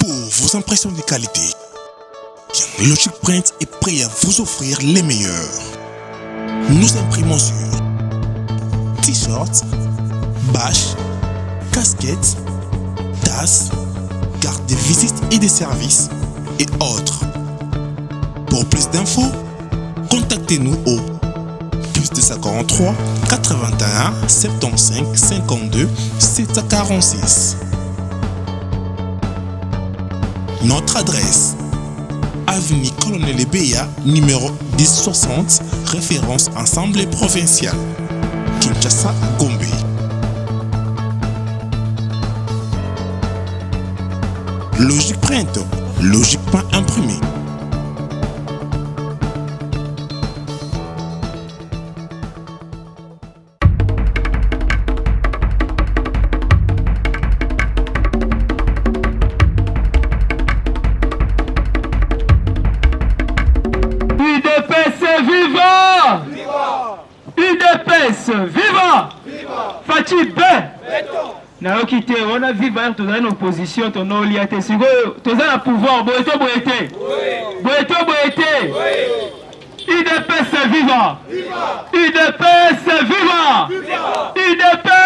Pour vos impressions de qualité, Logic Print est prêt à vous offrir les meilleurs. Nous imprimons sur t-shirts, bâches, casquettes, tasses, cartes de visite et de services et autres. Pour plus d'infos, contactez-nous au +243 81 75 52 746. Notre adresse: Avenue Colonel Ebeya, numéro 1060, référence Assemblée provinciale, Kinshasa, Gombe. Logic Print, logiquement imprimé. Viva! Fachi B! Na okite, on a viva, tu as une opposition, ton nom lié à tes sigo, tu as un pouvoir, boeto boete. Boeto boete. IDPS viva! IDPS viva! IDPS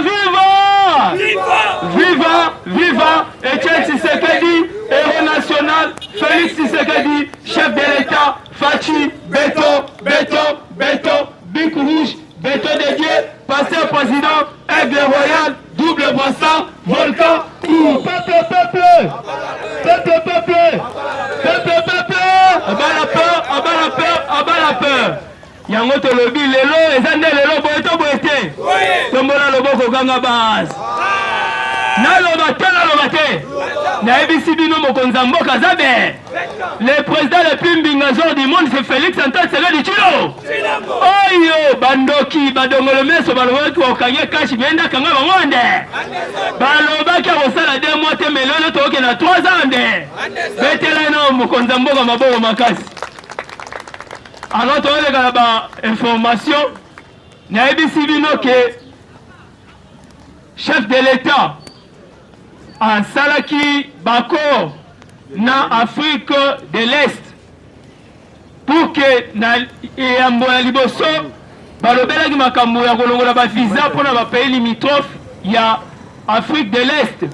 viva! Viva! Viva! Etienne Tshisekedi, héros national, Félix Tshisekedi, chef de l'État, Fachi, béton, béton, béton, bic rouge, béton dédié, pasteur président, aigle royal, double brassard, volcan, peuple, peuple, peuple, peuple, peuple, peuple, abat la peur, abat la peur, abat la peur. Yango to lobi lelo, ezande lelo boeto boete. Tombola loboko ganga base. Nalobate, na ebisi bino mokonza mboka zabe. Le président le plus mbingazor du monde, c'est Félix Antoine Tshisekedi Tshilombo. Oyo bandoki badongolo meso balobaki okanye kashi benda kanga bangonde. Balobaki akosala 2 mois te melolo toke na 3 ans nde. Betela na mokonza mboka maboko makasi. Alors tooleka ba information na ebisi bino ke chef de l'État en Salaki Bako na Afrique de l'Est pour que na yambo ya liboso balobelaki makambo ya kolongola ba visa pour na pays limitrophe ya Afrique de l'Est,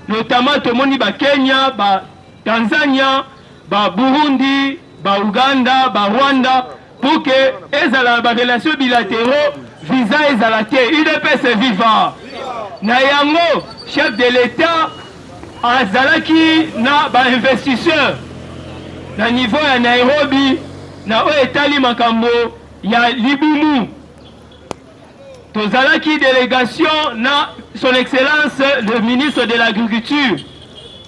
notamment tomoni ba Kenya, ba Tanzania, ba Burundi, ba Uganda, ba Rwanda, pour que ezala ba relations bilatéraux visa ezala te. IDPS viva. Na yango chef de l'État azalaki na ba investisseur na niveau ya Nairobi na oyo etali makambo ya Libumu. Tozalaki délégation na son excellence le ministre de l'Agriculture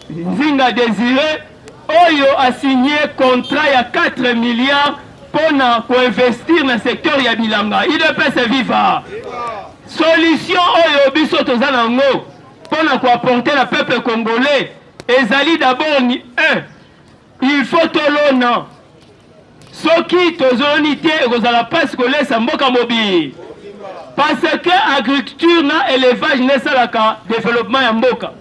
Nzinga Désiré oyo a signé contrat ya 4 milliards pour na investir na secteur ya bilanga. IDPS viva. Solution oyo biso toza nango pour ko apporter le peuple congolais ezali d'abord ni il faut tolona soki tozoni te ekozala parce que laisse mboka mobile parce que agriculture na élevage nesalaka développement ya mboka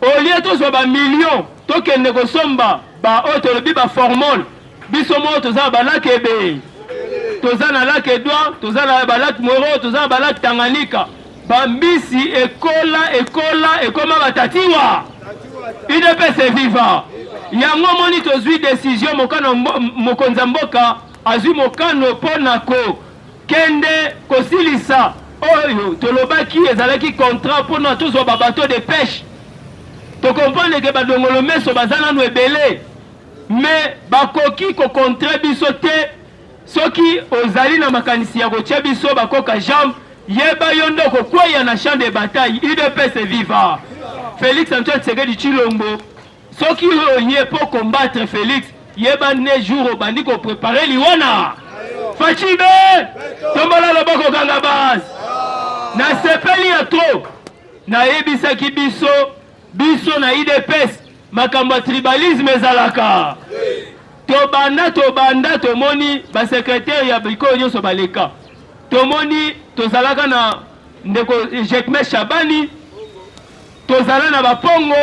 au lieu tozwa ba millions tokende kosomba ba oyo tolobi ba formol biso mo toza balaka ebe toza na lac Edouard, toza na balak Moro, toza na balak Tanganyika. Bambisi ekoma batatiwa. IDPS viva. Yango moni tozwi décision mokano mokonza mboka azwi mokano pona ko kende kosilisa oyo tolobaki ezalaki contrat pona tozwa ba bateau de pêche. To comprendre que badongolo meso bazana no ebele. Mais bakoki ko contrat biso te. Soki ozali na makanisi ya kotia biso bakoka jambe yeba yondo kokweya na champ de bataille. IDPS viva. Félix Antoine Tshisekedi Tshilombo soki onye pour combattre Félix yeba ne jour obandi ko préparer liwana Fachibe tombola loboko kanga base na sepeli ya trop na yebisaki biso na IDPS makambo tribalisme ezalaka. Tobanda tomoni ba secrétaire ya biko nyonso baleka tomoni tozalaka na ndeko Jekme Shabani, tozala na bapongo,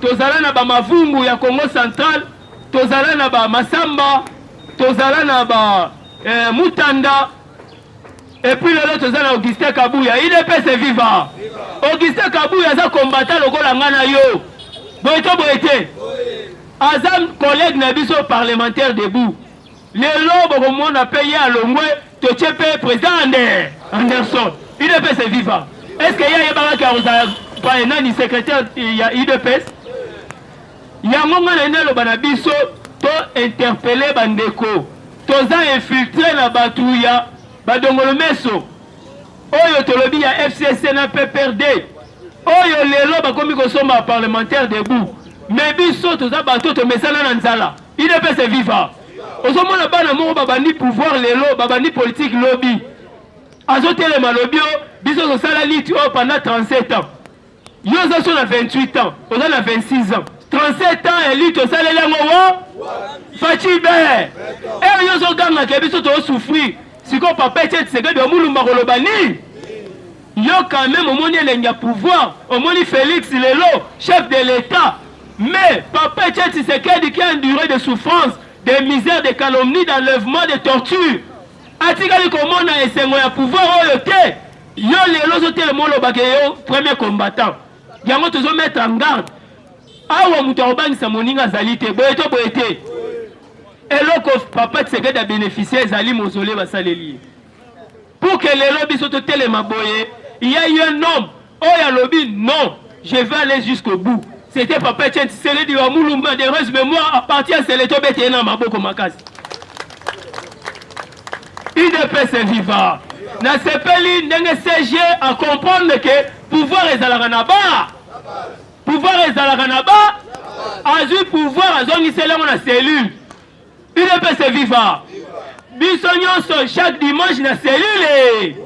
tozala na ba mavumbu ya Congo Central, tozala na ba Masamba, tozala na ba Mutanda, et puis le tozala na Augustin Kabuya. IDPS est vivant. Augustin Kabuya za combattant lokola ngana yo. Boete. Azam collègue na biso parlementaire debout. Les lobes au monde a payé à Longwe, te tchepe président Anderson. IDPS est vivant. Est-ce qu'il y a un secrétaire IDPS? Il y a un moment où biso to interpellé bandeko. Toza infiltré na batouya badongolo meso. Oyo tolobi ya FCC na PPRD. Oyo lelo bakomi kosoma parlementaire debout. Mais biso toza bato to mesana na nzala. IDPS est vivant. Ozomona bana moko babandi pouvoir lelo, babandi politique lobby. Azotele malobio, biso sosala liti pendant 37 ans. Yo zo na 28 ans, oza na 26 ans. 37 ans elite osala lango wo Fachibe. Et yo zo ganga ke biso to souffrir. Siko papa tete seke de mulumba kolobani. Yo quand même au moni lenga pouvoir, au moni Félix lelo, chef de l'État. Mais papa tete seke qui a enduré de souffrance, de misère, de calomnie, d'enlèvement, de torture. Atikali komona esengo ya pouvoir oyo te. Yo lelo zo te molo bakeyo premier combattant. Yango tozo mettre en garde. Awa mutu obangisa moninga zalite boete. Eloko papa tseke da bénéficier zali mozolé basaleli. Pour que lelo biso to telema boye, il y a eu un homme. Oya lobi non, je vais aller jusqu'au bout. C'était papa Tshisekedi di wa mulumba de reste mémoire à partir de Seleto Betena maboko makasi. IDPS est vivant. Na sepeli ndenge CG à comprendre que pouvoir ezalaka na ba. Pouvoir ezalaka na ba. Azu pouvoir azongisela na cellule. IDPS est vivant. Biso nyonso chaque dimanche na cellule.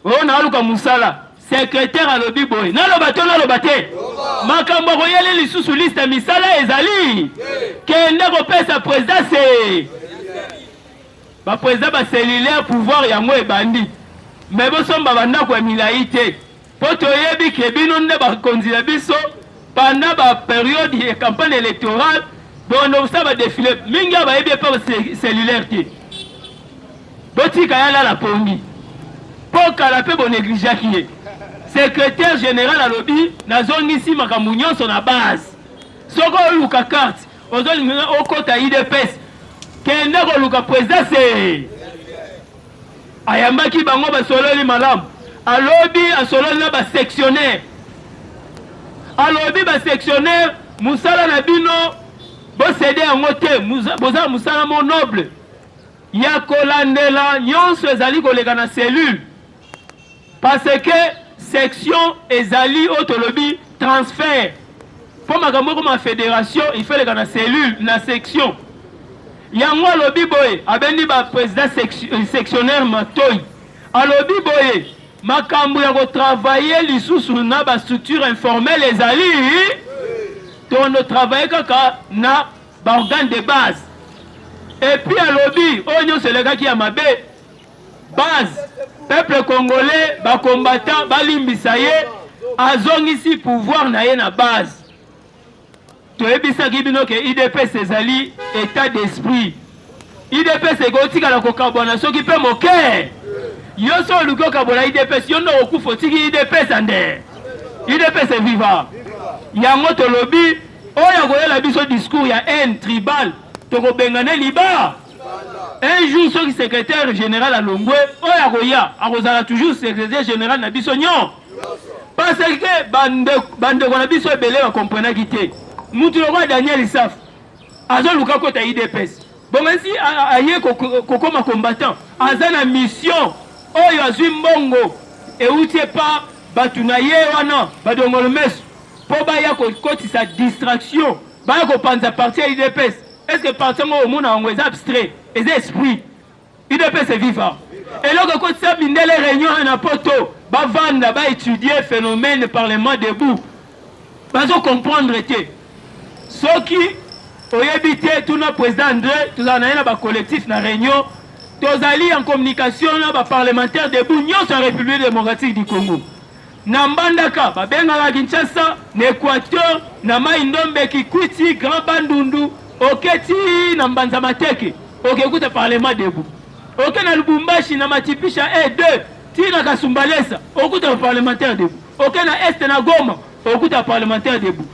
Oh na aluka musala. Secrétaire à l'obi boy. Na lobate. Makambo koyele lisusu liste misala ezali. Kende kopesa présidence. Ba président ba cellulaire pouvoir yango ebandi. Mais bosomba banda kwa milaite. Poto yebi ke bino nde ba konzila biso pendant ba période de campagne électorale bono ça va défiler. Mingi ba yebi pa cellulaire ti. Botika yala la pongi. Poka la pe bon négligé qui secrétaire général à lobby na zone ici makambo nyonso na base. Soko luka carte ozoli okota IDPS. Kende ko luka présidence. Ayambaki bango ba sololi malam. Alobi a sololi na ba sectionnaire. Alobi ba sectionnaire musala na bino bo céder en moté boza musala mon noble. Ya kolandela nyonso ezali koleka na cellule. Parce que section ezali autolobi transfert. Pour makambo comme fédération, il faut les gana cellule na section. Yango alobi boye abendi ba président sectionnaire matoyi. Alobi boye makambo ya ko travailler lisusu na ba structure informelle ezali. On travaille kaka na ba organe de base. Et puis alobi onyo c'est le gars qui a mabe base. Peuple congolais, ba combattant, ba limbisaye, azongisi pouvoir na ye na base. Toyebisa kibino ke IDPS ezali état d'esprit. IDPS ekotika la kokabona soki pe moke. Yoso luko kabona IDPS yondo okufa tiki IDPS ande. IDPS est vivant. Yango tolobi oya koyela biso discours ya haine tribal toko bengane liba. Un jour, ce secrétaire général à Longwe, oya koya, akozala toujours secrétaire général na biso nyon. Parce que bande ko na biso ebele ba comprendre kité. Mutu roi Daniel Isaf. Azo luka kota IDPS. Bon ainsi aye kokoma combattant, azana mission oyo azwi mbongo et outie pas batuna ye wana badongolo mesu. Po ba ya kotisa distraction, ba ya ko panza parti IDPS. Est-ce que parti ngo mona ngo est abstrait? Et esprit, IDPS est vivant. Et là, quand ça vient les réunions en poto, bah vendre, bah étudier phénomène parlement debout, bah on comprendre que ceux qui ont habité tout notre président André, tout en ayant un collectif na réunion, tozali en communication na ba parlementaire de Bounios en République démocratique du Congo. Na Mbandaka, babengaka Kinshasa, na Équateur, na Mai-Ndombe, Kikwiti, Grand Bandundu, oketi na Mbanzamateke, okekuta parlement debout. Ok na Lubumbashi, na Matipisha E2, ti na Kasumbalesa, okuta parlementaire debout. Ok na Est na Goma, okuta parlementaire debout.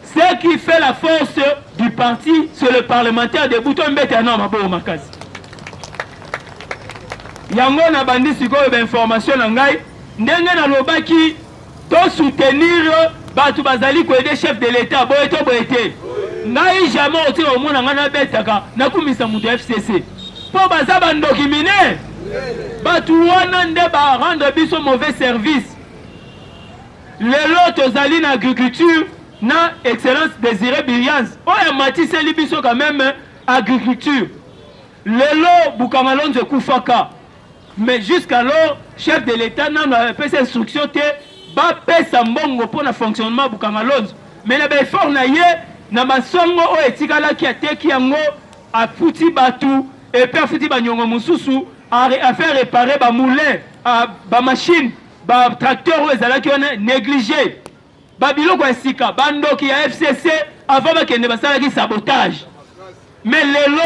Ce qui fait la force du parti, c'est le parlementaire debout. On mbete na maboko makasi. Yango na bandi sikoyo ba information na ngai ndenge na lobaki to soutenir batu bazali ko aider chef de l'état boye to boyete ngai jamais oti o mona ngana betaka na kumisa mutu FCC po baza bandoki mine batu wana nde ba rendre biso mauvais service lelo tozali na agriculture na excellence Désiré Birians oya matiseli biso quand même agriculture lelo Bukamalonze kufaka. Mais jusqu'alors, chef de l'État n'a pas cette instruction que ba pesa mbongo pour le fonctionnement Bukamalonze. Mais le effort na ye na basongo o etikala ki ateki yango a futi batu et puis a futi ba nyongo mususu a faire réparer ba moulin, ba machine, ba tracteur o ezala ki on négligé. Ba biloko esika bandoki ya FCC avant ba kende basala ki sabotage. Mais lelo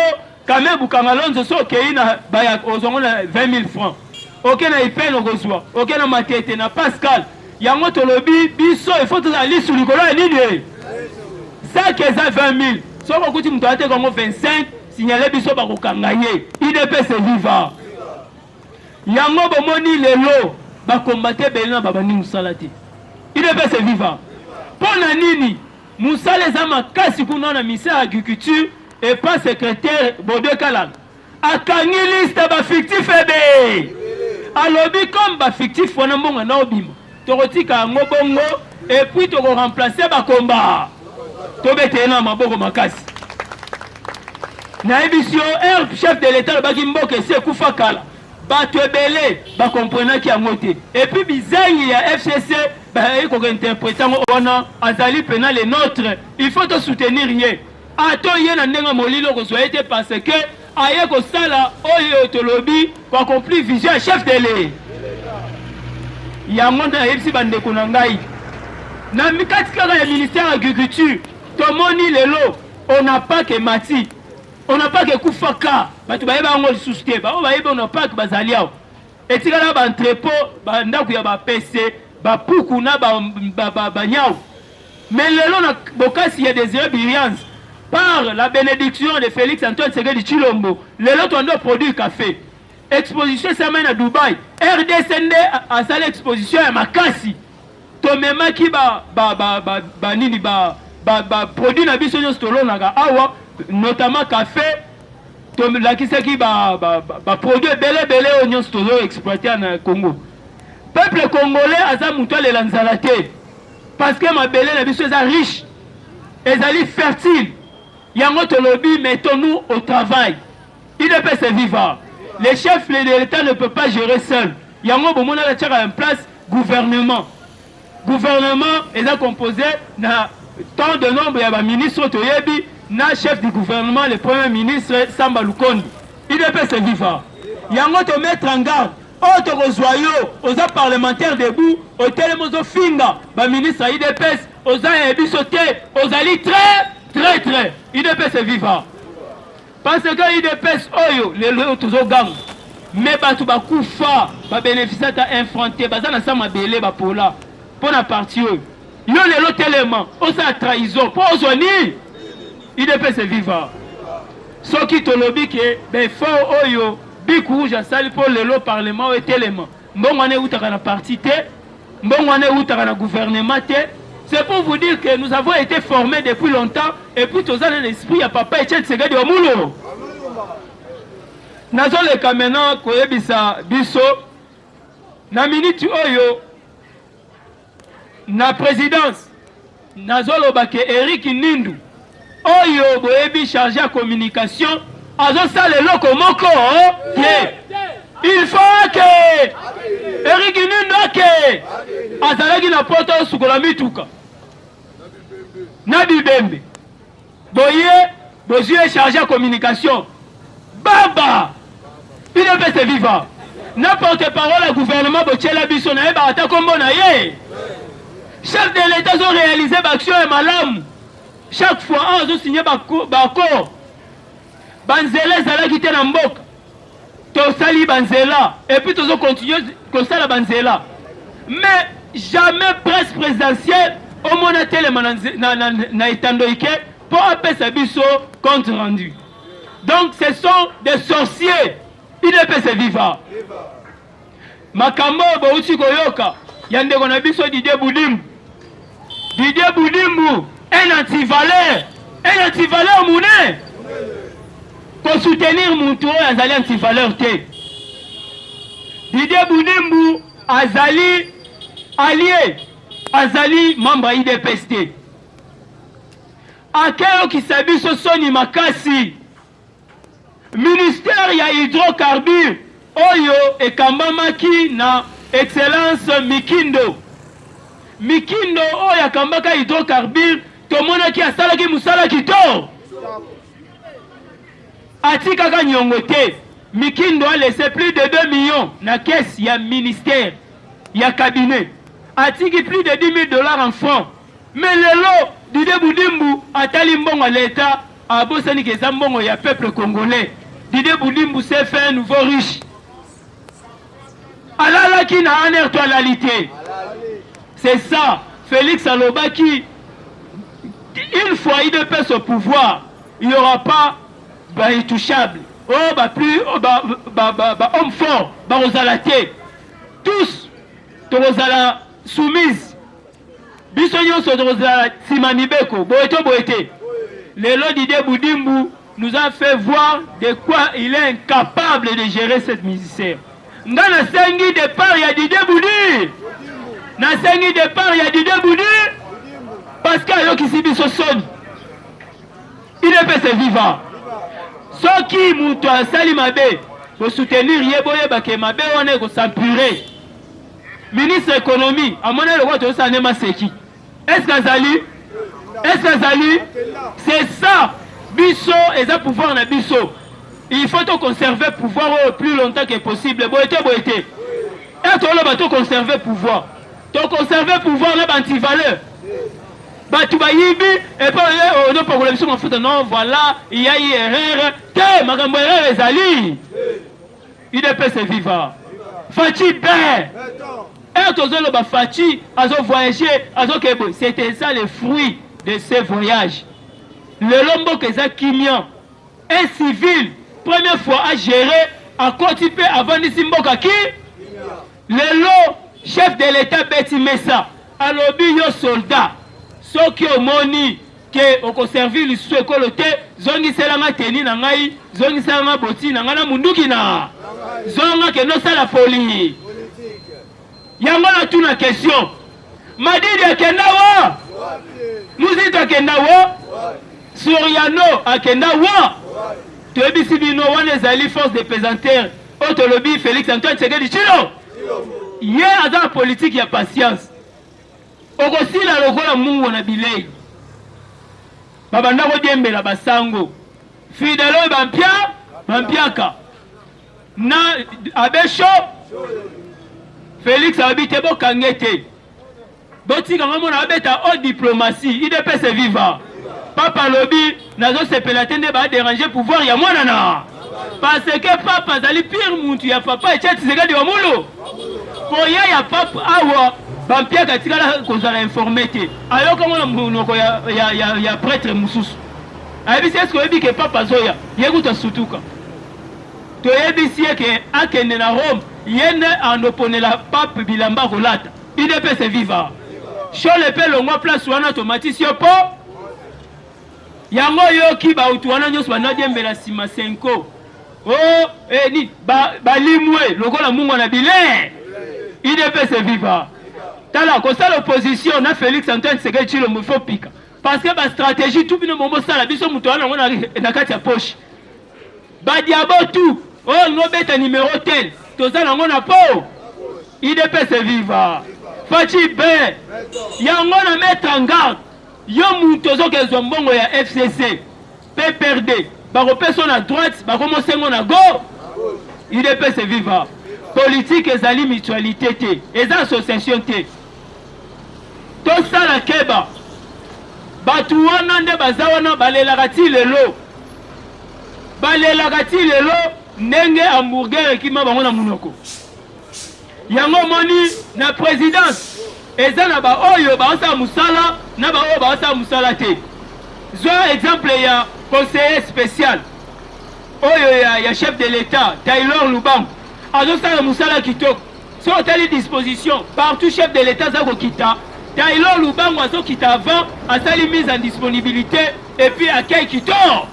quand même Bukamalonze so kei na baya ozongo na 20 000 francs. Ok na ipeno kozwa. Ok na matete na Pascal. Yango tolobi biso il faut tozali sur likolo ya nini. Ça que ça 20 000. So ko kuti mtu ate kongo 25 signaler biso ba kokanga ye. IDPS viva. Yango bomoni lelo ba combattre belina baba ni musalati. IDPS viva. Pona nini? Musale za makasi kuna na ministère agriculture et pas secrétaire Bodé Kalang. A kangi liste ba fictif ebe. Alobi comme ba fictif wana mbonga na obima. Torotika ngobongo et puis to remplacer ba combat. To bete na maboko makasi. Na émission chef de l'état ba kimboke se kufa kala. Ba to ebele ba comprendre ki angote. Et puis bizangi ya FCC ba eko interpréter wana azali pena les nôtres. Il faut te soutenir hier. Ato yena ndenga molilo ko soyete parce que aye ko sala oyo tolobi ko accompli vision chef de l'État. Ya monda yepsi bande kunangai. Na mikatika ya ministère agriculture, tomoni lelo, on n'a pas que mati. On n'a pas que kufaka. Batu bayeba ngo susute, ba bayeba on n'a pas que bazaliao. Etikala ba entrepôt, ba ndaku ya ba PC, ba puku na ba nyao. Mais lelo na bokasi ya Désiré Birians. Par la bénédiction de Félix Antoine Tshisekedi Tshilombo, les autres ont produit café. Exposition ça mène à Dubaï. RDCND a salé exposition à Makassi. Tomema qui nini produit na biso stolo naga awa notamment café. Tom la qui c'est qui produit belé oignon stolo exploité en Congo. Peuple congolais aza muto le lanzalate parce que ma belé na biso est riche. Ezali fertile. Yango tolobi, mettons-nous au travail. IDPS est vivant. Les chefs de l'État ne peuvent pas gérer seuls. Yango bomona la tchara en place gouvernement. Gouvernement est composé na tant de nombre ya ba ministre toyebi na chef du gouvernement le premier ministre Samba Lukonde. IDPS est vivant. Yango te mettre en garde. Autre rosoyo, aux parlementaires debout, au télémozo finga, ba ministre IDPS, aux ebisoté, aux ali très, IDPS est vivant. Parce que IDPS, oyo, les autres gang, mais batu ba kufa, ba bénéficier ta infronté, ba zana sama belé ba pola, pour la partie eux. Yo les autres éléments, osa trahison, pour ozoni, IDPS est vivant. Ce qui te lobby que, ben fort oyo, bik rouge à sali pour le parlement et éléments. Mbongwane outaka na parti te, mbongwane outaka na gouvernement te. C'est pour vous dire que nous avons été formés depuis longtemps et puis tous dans l'esprit à papa et Tshisekedi Omulo. Nazo le kamena koyebisa biso na minute oyo na présidence nazo lobake Eric Nindu oyo boyebi chargé à communication azo sale loko moko il faut que Eric Nindu que azalaki na poto sukola mituka Nabi Bembe boye chargé à communication baba UDPS est vivant. N'importe parole au gouvernement Bochela Biso na eba ata kombo na ye. Chef de l'État ont réalisé l'action et malam. Chaque fois ils ont signé l'accord. Banzela zala quitté na mboka. Tosali banzela et puis ils ont continué comme ça la banzela. Mais jamais presse présidentielle au monatel na etandoike pour appeler sa biso compte rendu. Donc ce sont des sorciers. UDPS est vivant. Makambo bauti koyoka yande kona biso Didier Boudimbu. Didier Boudimbu un antivaleur mouné. Pour soutenir mon tour azali antivaleur te. Didier Boudimbu azali allié azali membre UDPS te. Akeo kisabiso soni makasi. Ministère ya hydrocarbures oyo ekambamaki na excellence Mikindo. Mikindo oyo akambaka hydrocarbures tomonaki asalaki musala kitoko. Atikaka nyongo te. Mikindo a laissé plus de 2 millions na caisse ya ministère ya cabinet. Atiki plus de $10,000 en francs. Mais lelo Didier Boudimbu atali mbongo l'État abosani keza mbongo ya peuple congolais. Didier Boudimbu s'est fait un nouveau riche. Alala qui n'a en actualité. C'est ça. Félix Alobaki, une fois il dépasse au pouvoir, il n'y aura pas intouchable. Oh, plus homme fort, Rosalaté. Tous, Rosala soumise. Bisognon sur Rosala Simanibeko, Boeto. Lelo Didier Boudimbu nous a fait voir de quoi il est incapable de gérer cette ministère. Ngana sengi départ ya Didier Boudi. Na sengi départ ya Didier Boudi. Parce qu'il y a qui s'y biso son. Il est fait vivant. Ceux qui moutent à Salimabe pour soutenir Yeboye Bakemabe, on est s'empurer. Ministre économie, à mon avis, le roi de Sanema Seki. Est-ce que Zali? C'est ça. Bisso et ça pouvoir na bisso. Il faut conserver le pouvoir le plus longtemps que possible. Boété. Et toi là tu conserver le pouvoir. Tu conserver le pouvoir là anti-valeur. Bah tu vas yibi et pas on pas problème sur mon foot non voilà, il y a eu erreur. Que makambo erreur ezali. Il est c'est vivant. Fachi ben. Et toi là ba Fachi azo voyager, azo kebo. C'était ça le fruit de ces voyages. Le lombo que ça Kimian, un civil, première fois à gérer, à continuer avant de Simboka qui le lot, chef de l'État Betty Messa, à l'objet yo soldat, ceux qui ont moni, qui ont conservé le souhait coloté, zongi selanga teni nangai, zongi selanga boti nangana munduki na, zonga que non ça la folie. Yamana tout la question. Madidi akendawa, Mouzito akendawa. Soriano Akendawa. Tu es ici, Bino, on est allé force des pesanteurs. Autolobby, Félix Antoine Tshisekedi Tshilo. Hier, dans la politique, il y a patience. Aussi, la logo la mungu na bilei. Babanda ko diembe la basango. Fidèle Bampiaka. Na Abesho. Félix habite bo kangete. Boti kangamo na abeta haute diplomatie. Il est vivant. Papa lobby, nazo se pelatende ba déranger pouvoir ya mwanana. Parce que papa zali pire muntu ya papa et tchati Tshisekedi wa mulo. Pour ya papa awa bampia katika la kozala informé te. Ayo kama munoko ya prêtre mususu. Ayebisi est-ce que que papa zoya yekuta sutuka. To yebisi ke akende na Rome yene en opponela pape bilamba rolata. Il est se vivant. Chole pe longwa place wana automatisio po. Yango yoki ba utuwana nyoso banadiembela sima senko. Oh, ni balimwe lokola mungu na bile. Il est se vivant. Tala ko ça l'opposition na Félix Antoine Tshisekedi Tshilo mo faut pika. Parce que ba stratégie tout bino momo sala biso mutuwana ngona na kati ya poche. Ba diabo tout. Oh, no beta numéro tel. Tozana ngona po. Il est se vivant. Fachi be. Yango na mettre en garde. Yo mutozo ke zombongo ya FCC PPRD bako personne à droite bako mosengo na go UDPS viva. Politique ezali mutualité te, eza association te. Tout ça la keba. Batu wana nde baza wana balelaka ti lelo. Balelaka ti lelo ndenge hamburger ekima bango na munoko. Yango moni na présidence eza na ba oyo baosa musala na ba oyo baosa musala te. Zwa exemple ya conseiller spécial oyo ya chef de l'État Taylor Lubango azosala musala kitoko. So tali disposition partout chef de l'État zako kita Taylor Lubango azokita avant asali mise en disponibilité et puis accueil kitoko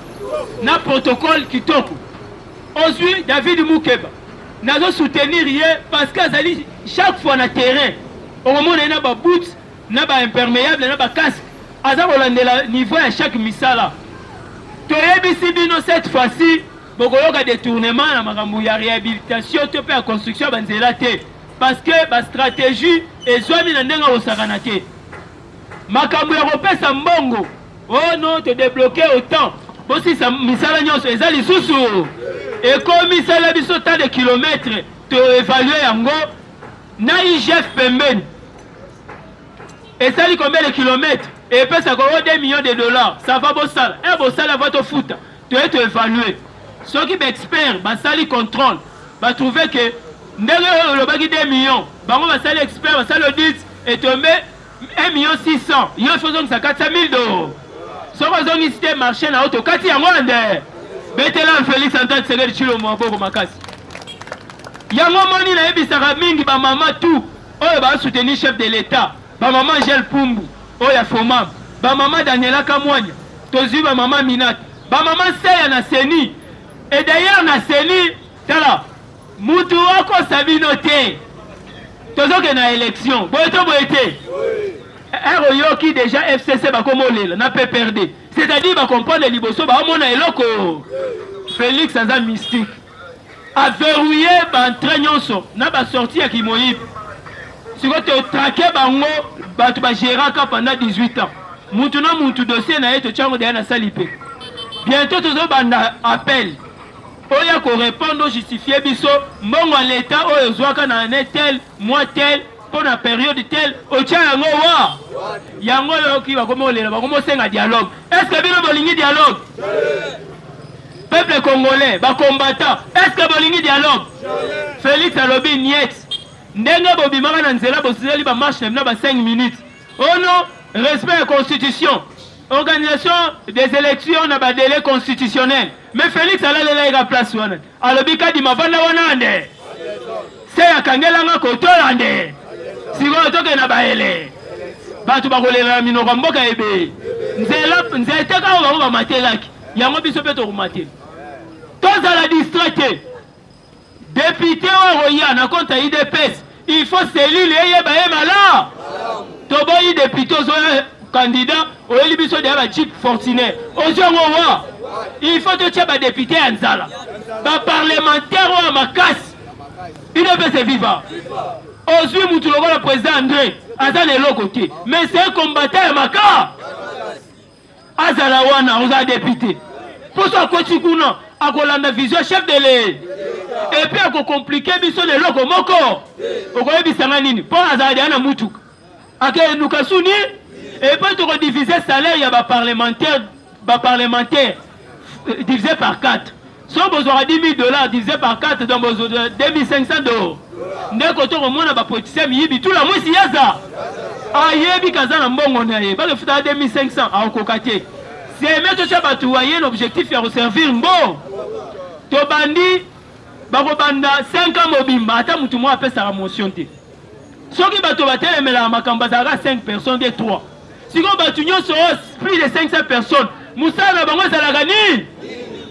na protocole kitoko. Ensuite David Moukeba nazo soutenir ye parce que azali chaque fois na terrain au moment na ba boots na ba imperméable na ba casque aza kolandela niveau à chaque misala. Toyebisi bino cette fois-ci bokoyoka détournement na makambo ya réhabilitation to pe ya construction banzela te parce que ba stratégie ezwami na ndenga osakana te. Makambo ya kopesa mbongo oh non te débloquer autant bosi sa misala nyonso eza lisusu ekomi sala biso ta de kilomètres to évaluer yango na IGF pembeni esali combien de kilomètres et pesa ko 2 millions de dollars ça va bosala et bosala va to futa to être évalué ceux qui expert basali contrôle ba trouver que ndenge le baki 2 millions bango basali expert basali audit et tombe 1 million 600 yo faisons ça 400 000 $. So bazongi cité marché na auto kati yango ande betela Félix Antoine Tshisekedi chilo mwaboko makasi yango moni na ebisaka mingi ba mama tout oyo ba soutenir chef de l'État ba mama Gel Pumbu oya Fomam ba mama Daniela Kamwanya tozi ba mama Minat ba mama Seya na Seni et d'ailleurs na Seni tala mutu wako sabino te tozoke na élection boyeto boyete ROYO qui déjà FCC ba komolela na PPRD c'est-à-dire ba comprendre liboso ba omona eloko Félix aza mystique a verrouillé ba entraînonso na ba sortie ya Kimoyib siko to traquer bango batu ba géraka pendant 18 ans mutu na mutu dossier na yeto chango de na salipe bientôt tozo banda appel oya ko répondre justifier biso mbongo à l'état oyo zwaka na tel mois tel pour la période telle au tient yango wa yango yo ki ba komolela ba komosenga dialogue est-ce que bino bolingi dialogue peuple congolais ba combattant est-ce que bolingi dialogue Félix alobi niet ndenge bobimaka na nzela bosizeli ba marche na ba 5 minutes oh non respect la constitution organisation des élections na ba délai constitutionnel mais Félix alalela ira place wana alobi kadi mavanda wana ande c'est akangelanga kotolande siko toke na baele batu bakolela minoko mboka ebe nzela teka o ba matelaki yango biso pe to kumatela tozala distraité député o roya na compte IDPS il faut cellule yeba yemala toboyi député zo candidat oyeli biso de ba chip fortuné ojongo wa il faut to tchaba député anzala ba parlementaire o makasi IDPS viva Aujourd'hui, nous trouvons le président André, Azan est l'autre côté. Mais c'est un combattant à Maka. Azalawana, on a député. Pour ça, Kochikuna, à Kolanda Vision, chef de l'État. Et puis, à compliquer, biso de l'autre moko. Au Koye Bisanganini, pour Azadiana Moutouk. À que nous Kassouni, et puis, tu rediviser le salaire, il y a des parlementaires, divisé par 4. Si on a besoin de 10 000 $, divisé par 4, donc besoin de 2500 $. Ndeko to komona ba politicien miyibi tout la mwisi yaza ayebi kazana mbongo na ye ba le futa 2500 a okokate c'est mettre ça ba tuwaye l'objectif ya servir mbo to bandi ba ko banda 5 ans mobimba ata mutu mo apesa la motion te soki ba to batelemela makamba za 5 personnes des 3 siko ba tunyo so plus de 500 personnes musana bango za gani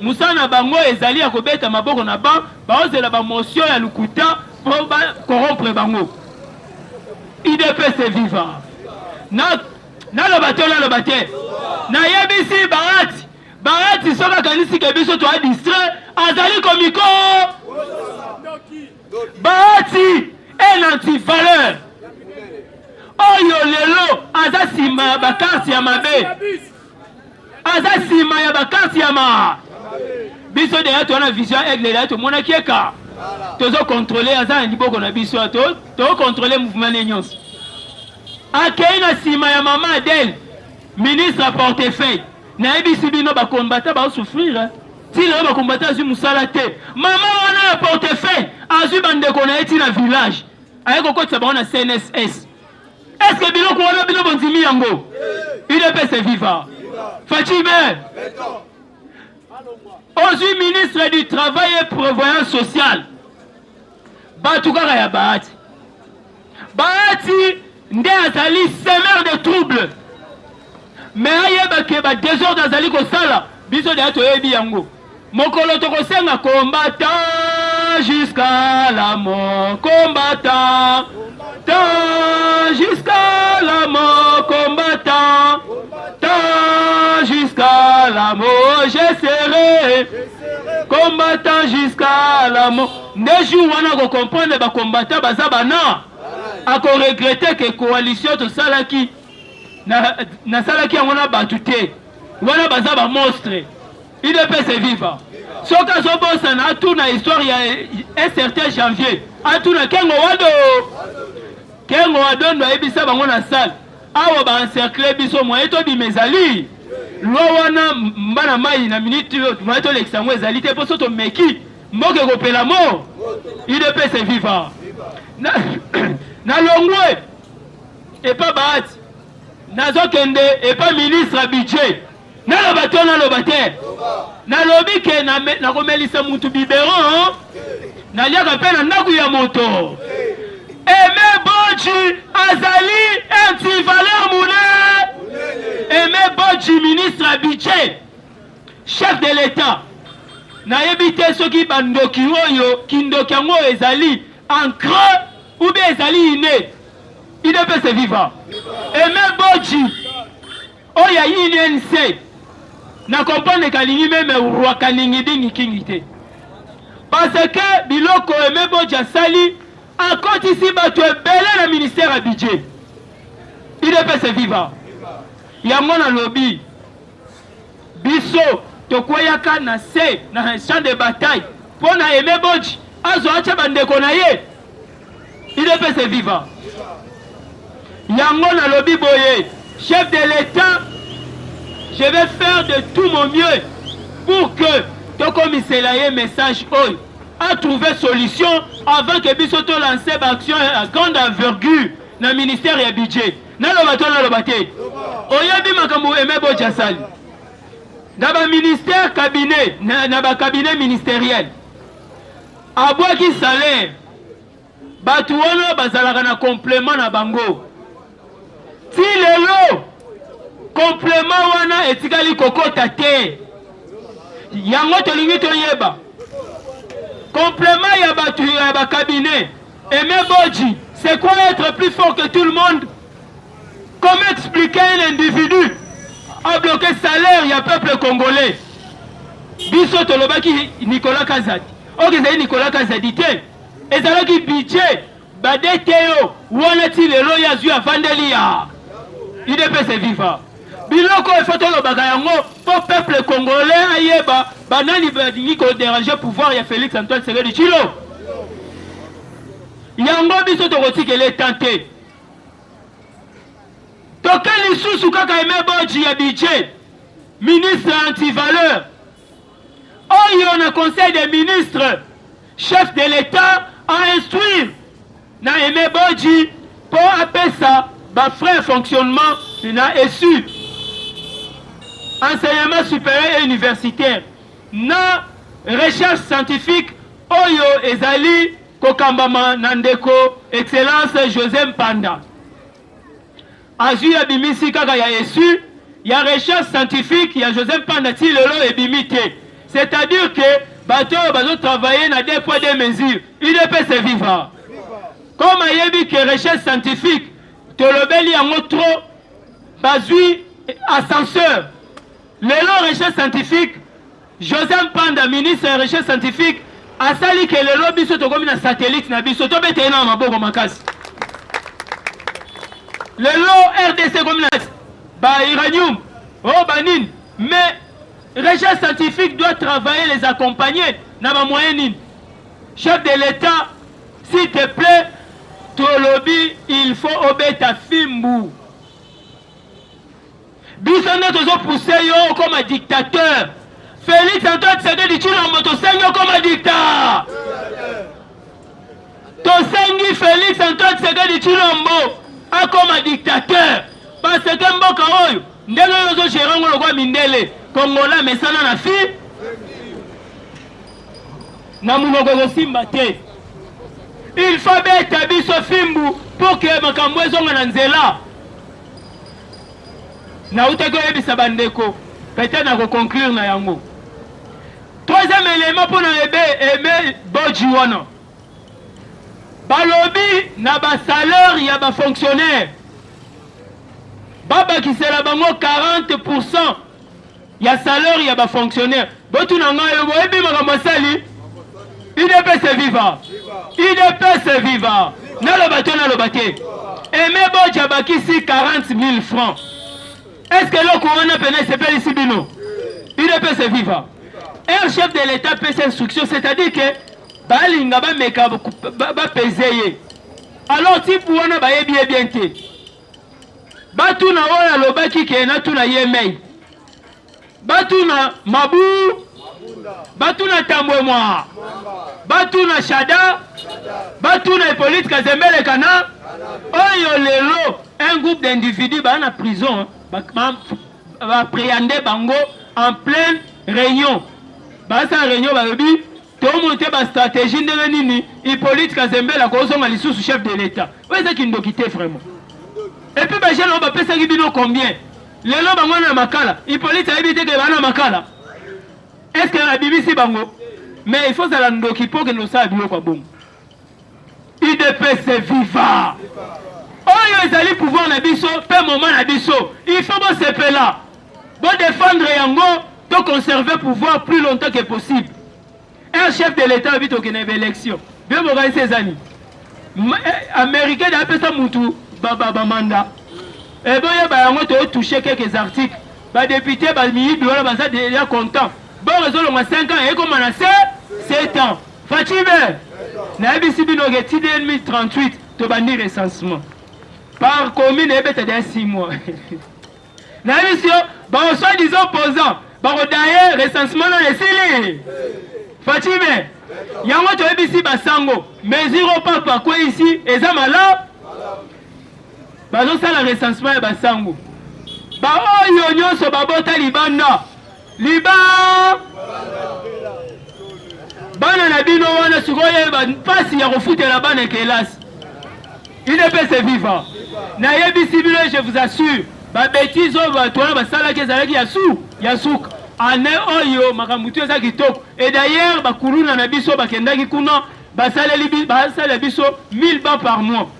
musana bango ezali ya kobeta maboko na ba ozela ba motion ya lukuta pour corrompre bango. IDPS viva. Na le bateau le bateau. Na yebisi barati soka kanisi ke biso to a distrait azali komiko. Barati un anti-valeur. Oyo lelo azasima ya bakarti ya mabe. Azasima ya bakarti ya ma. Biso de yato na vision aigle yato mona kieka. tozo contrôler aza liboko na biso to contrôler mouvement nyons akei sima ya mama Adèle ministre à portefeuille na ebisi bino ba combattant ba souffrir ti le ba combattant azu musala te mama wana ya portefeuille azu bandeko na eti na village aye kokotisa bango na CNSS. Est-ce que biloko wana bino bondimi yango UDPS est vivant Fatime Aujourd'hui ministre du Travail et Prévoyance Sociale batukaka ya Bahati nde azali semeur de trouble mais ayebake ba désordre azali kosala biso de toyebi yango mokolo tokosenga combattant jusqu'à la mort combattant jusqu'à la mort combattant jusqu'à la mort je serai combattant jusqu'à la mort nde jour wana ko comprendre ba combattant baza bana ako regretter que coalition to salaki na salaki yango na batu te wana baza ba monstre UDPS est vivant soka zobosa na atuna histoire ya un certain janvier atuna kengo wado ndo ebisa bango na salle awa ba encercler biso moye to bimezali lo wana mbana mai na minute moye to l'examen ezali te poso to meki mboke kopela mo UDPS est vivant na longwe et pas Bahati nazokende et pas ministre à budget naloba te nalobi ke nakomelisa mutu biberon naliaka mpe na ndako ya moto Aimé Bodji azali anti-valeur moune Aimé Bodji ministre à budget chef de l'État nayebi te soki bandoki oyo kindoki yango ezali en creux ou bien ezali inné UDPS est vivant Aimé Bodji oya INC na comprendre kalingi meme roi kalingi dingi kingi te parce que biloko Aimé Bodji asali akotisi bato ebele na ministère à budget UDPS est vivant yango na lobi biso tokweyaka na se na champ de bataille mpo na Aimé Bodji azo acha bandeko na ye UDPS est vivant yango na lobi boye chef de l'État je vais faire de tout mon mieux pour que tokomisela ye message oyo à trouver solution avant que biso to lancer action à grande envergure na ministère ya budget naloba te oyebi makambo Aimé Bodji asali na ba ministère cabinet na ba cabinet ministériel abwaki salaire batu wana bazalaka na complément na bango ti lelo complément wana etikali kokota te yango tolingi toyeba complément ya batu ya ba cabinet Aimé Bodji c'est quoi être plus fort que tout le monde? Comment expliquer un individu a bloqué salaire ya peuple congolais biso tolobaki Nicolas Kazadi okezali Nicolas Kazadi te ezalaki budget badete yo wana ti lelo ya zwi avandeli ya UDPS est vivant biloko efotolobaka yango po peuple congolais ayeba banani badingi kodéranger pouvoir ya Félix Antoine Tshisekedi Tshilombo yango biso tokotikela tante toke lisusu kaka Aimé Bodji ya budget ministre anti-valeur oyo na conseil des ministres chef de l'État a instruire na Aimé Bodji po apesa ba frais fonctionnement na ESU enseignement supérieur et universitaire na recherche scientifique oyo ezali kokambama na ndeko excellence José Mpanda azui ya bimisi kaka ya ESU ya recherche scientifique ya José Mpanda ti lelo ebimite c'est-à-dire que bato bazo travailler na deux poids deux mesures UDPS est vivant comme ayebi que recherche scientifique tolobeli yango trop bazui ascenseur lelo recherche scientifique José Mpanda ministre ya recherche scientifique asali ke lelo biso tokomi na satellite na biso tobete na maboko makasi lelo RDC komi na ba uranium oh banin mais recherche scientifique doit travailler les accompagner na ba moyens nini chef de l'État, s'il te plaît, Tolobi, il faut obéir à Fimbu. Bissonne tozo poussé yo comme un dictateur. Félix Antoine Tshisekedi Tshilombo tosengi comme un dictateur. Tosengi Félix Antoine Tshisekedi Tshilombo comme un dictateur. Parce que mboka oyo ndenge yozo gérer ngolo kwa mindele Kongola mesana na fi na munoko simba te. Il faut beta biso Fimbu pour que makambo ezonga na nzela. Na utako yebisa bandeko peut-être na conclure na yango. Troisième élément pour na aimer Bodji wana. Balobi na ba salaire ya ba fonctionnaire. Baba qui c'est la bango 40% ya salaire ya ba fonctionnaire. Botu na ngayo boyebi makambo sali. IDPS viva. IDPS viva. Na lo bato na lo baté. Aimé Bodji abakisi 40 000 francs. Est-ce que le couronne pénal s'appelle ici bino? IDPS viva. Un chef de l'État peut cette instruction, c'est-à-dire que balinga ba meka ba peser. Alors si pour on a bien té. Batuna oya lobaki ke na tuna yemei. Batuna mabu. Batuna tambwemwa. Batuna shada. Batuna Hippolyte Kazembele kana. Oyo lelo un groupe d'individus ba en prison va appréhender bango en pleine réunion. Ba sa réunion ba bi to monter ba stratégie ndenge nini Hippolyte Kazembele ko zonga lisusu chef de l'État. Ouais ça qui ndo quitter vraiment. Et puis ben j'ai l'on va pesa bino combien? Lelo bango na makala. Hippolyte a évité que bana makala. Est-ce que la BBC bango? Mais il faut ça la ndoki pour que nous ça bio kwa bon. IDPS viva. Oh ils allaient pouvoir na biso, pe moment na biso. Il faut bon se là. Bon défendre yango, to conserver pouvoir plus longtemps que possible. Un chef de l'État habite au Kenya élection. Bien mon gars ces années. Américain d'après ça mutu baba manda. Et bon ya ba yango to toucher quelques articles. Ba député ba ministre wala ba ça déjà content. Bon réseau longa 5 ans et comme on a 7 ans. Fatime. Na bisi bino ke ti 2038 to bandi recensement. Par commune et bête de 6 mois. Na bisi ba soit disant opposant, ba d'ailleurs recensement na esili. Fatime. Yango to bisi basango, mesure pas quoi ici eza malade. Ba zo sala recensement ya basango. Ba oyo nyonso babota libanda. Liba bana na bino wana sikoye ba pasi ya kofutela bana kelasi. IDPS viva. Na yebisi bino je vous assure, ba bêtise o ba tola ba sala ke zalaki ya souk. Ane oyo makamutu eza kitoko. Et d'ailleurs ba kuluna na biso ba kendaki kuna ba sala biso 1000 ba par mois.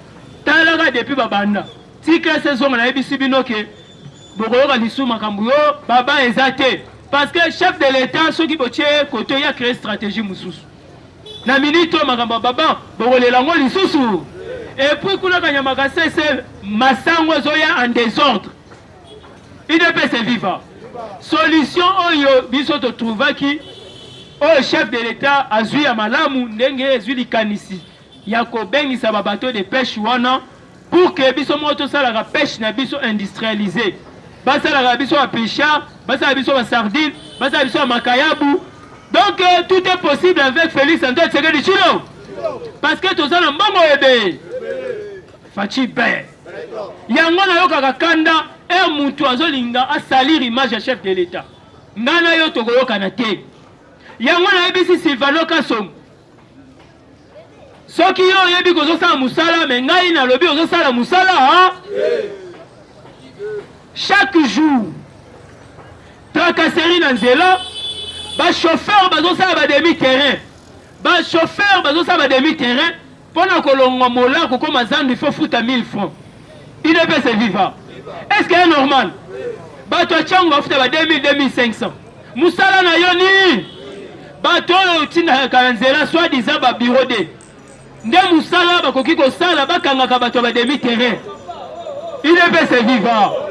Talaka depuis ba banda. Tika saison na yebisi bino ke bokoyoka lisu makambu yo baba ezate. Parce que chef de l'État, ceux qui botier côté il a créé stratégie mususu. Na minute makamba baba bokolela ngo lisusu. Et puis kuna kanyama kasese masango zoya en désordre. IDPS viva. Solution oyo biso to trouva ki o chef de l'État azui ya malamu ndenge ezui likanisi ya ko bengisa ba bateau de pêche wana pour que biso moto sala la pêche na biso industrialisée. Basa la biso a pêcha, basa biso a sardine, basa biso a makayabu. Donc tout est possible avec Félix Antoine Tshisekedi Tshilombo. Parce que tout ça na mbongo ebe. Fachi be. Yango na yoka kakanda e mutu azolinga a salir image ya chef de l'État. Ngana yo to yoka na te. Yango na ebisi Silvano Kasongo. Soki yo yebi kozo sala musala me ngai na lobi ozo sala musala ha. Chaque jour, tracasserie dans zélo, ba chauffeur bazo sa ba demi-terrain. Ba chauffeur bazo sa ba demi-terrain pour na kolonga mola ko koma zandu il faut foutre 1000 francs. Il ne peut se vivre. Est-ce que c'est normal? Ba to chango foutre ba 2000 2500. Musala na yoni. Ba to tina kanzela soit disant ba bureau de. Nde musala ba koki ko sala ba kanga ka ba to ba demi-terrain. Il ne peut se vivre.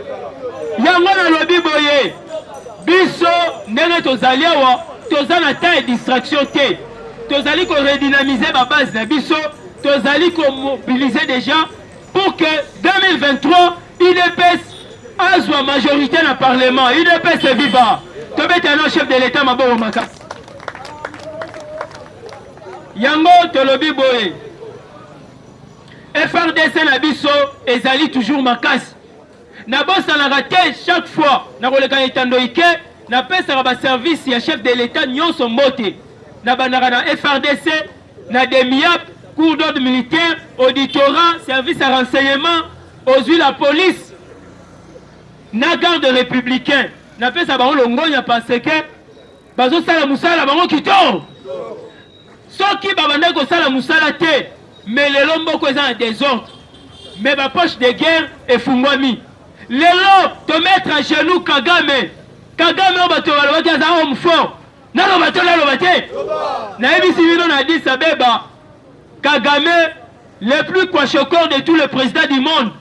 Yango na lobi boye biso ndenge tozali awa tozana ta distraction te tozali ko redynamiser ba base na biso, tozali ko mobiliser déjà pour que 2023 IDPS azwa majorité na parlement. IDPS viva. Tobeta no chef de l'état maboko makasi. Yango tolobi boye. FRDC na biso ezali toujours makasi. Na bossa na raté chaque fois na koleka etandoike na pesa ba service ya chef de l'état nyonso mbote. Na bandaka na FRDC na DEMIAP, cours d'ordre militaire, auditorat, service à renseignement, aux la police, na garde républicain. Na pesa bango longonya parce que bazo sala musala bango kito. Soki babanda ko sala musala te, mais le lombo ko eza en désordre. Mais ba poche de guerre efungwami. Lelo te mettre à genoux Kagame. Kagame obato balobaki aza homme fort. Nalo bato lelo bate. Na ebisi bino na Addis Abeba. Kagame, le plus kwashokor de tous les présidents du monde.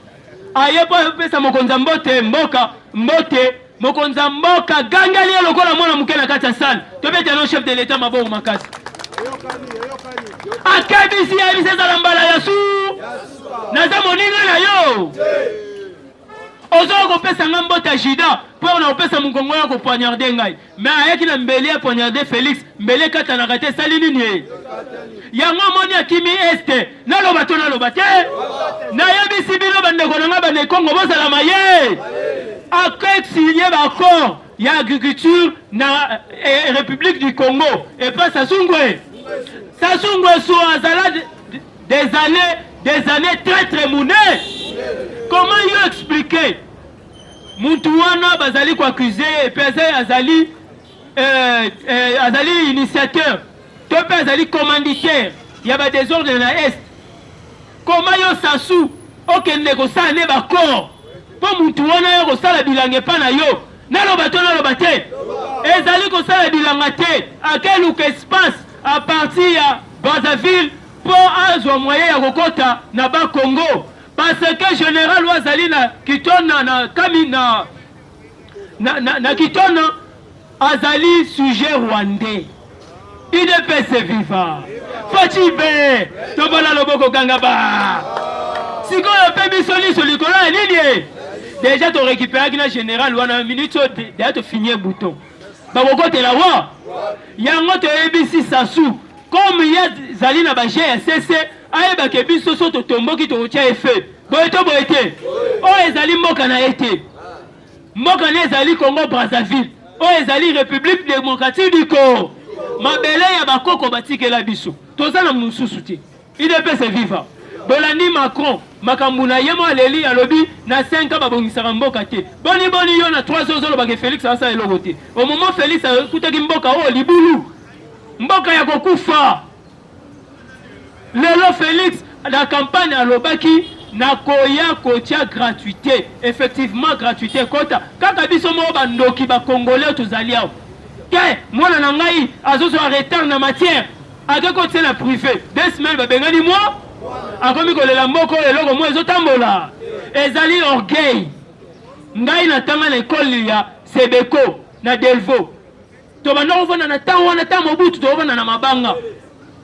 Aye pa pesa mokonza mbote mboka mbote mokonza mboka gangali lokola mwana mukena kati ya salle. Tobeta no chef de l'état maboko makasi. Akabisi ya bise za lambala yasu. Naza moninga na yo. Ozo ko pesa ngambota jida pour na pesa mukongo ya ko poignarder ngai. Mais ayaki na mbele ya poignarder Félix, mbele kata na kate sali nini? Yango moni akimi este, naloba to naloba te. Na yebisi bino bandeko na bande Kongo bozala maye. Après signer l'accord ya agriculture na République du Congo et pas Sassungwe. Sassungwe so azala des années très mounées. Comment il expliquer? Moutouana bazali ko accusé et puis azali initiateur. Topé azali commanditaire. Il y a des désordre dans l'Est. Comment yo Sassou okende ko sa ne ba corps. Pour Moutouana yo ko sala bilange pa na yo. Naloba to naloba te. Ezali ko sala bilanga te. À quel espace à partir ya Brazzaville pour azwa moyen ya kokota na ba Congo. Parce que général Ouazali na kitona na kamina na kitona azali sujet rwandais. IDPS viva. Fachibe tobola loboko kangaba. Siko yo pe bisoli solikola nini? Déjà to récupérer na général wana minute déjà to finir bouton. Ba kokote la wa. Yango to ebisi Sassou. Comme il y a zali na ba GSC ayeba ke biso so to tomboki to tia effet. Boyeto boyete. O ezali mboka na ete. Mboka na ezali Congo Brazzaville. O ezali République démocratique du Congo. Mabele ya bakoko batike la biso. Toza na mususu te. IDPS viva. Bolandi Macron, makambuna yemo aleli alobi na 5 ans babongisaka mboka te. Boni yo na 3 ans ba ke Félix asa eloko te. Au moment Félix akutaki mboka o libulu. Mboka ya kokufa. Lelo Félix la campagne alobaki na koya kotia gratuité. Effectivement gratuité kota. Kaka biso mo bandoki ba congolais tozali awo. Ke mwana na ngai azoso retard na matière. Akeko tse na privé. 2 semaines ba bengani moi. Akomi kolela mboko eloko mo ezotambola. Ezali orgueil. Ngai na tanga na école ya Sebeko na Delvaux. To banda ovana na tango wana tamo butu to ovana na mabanga.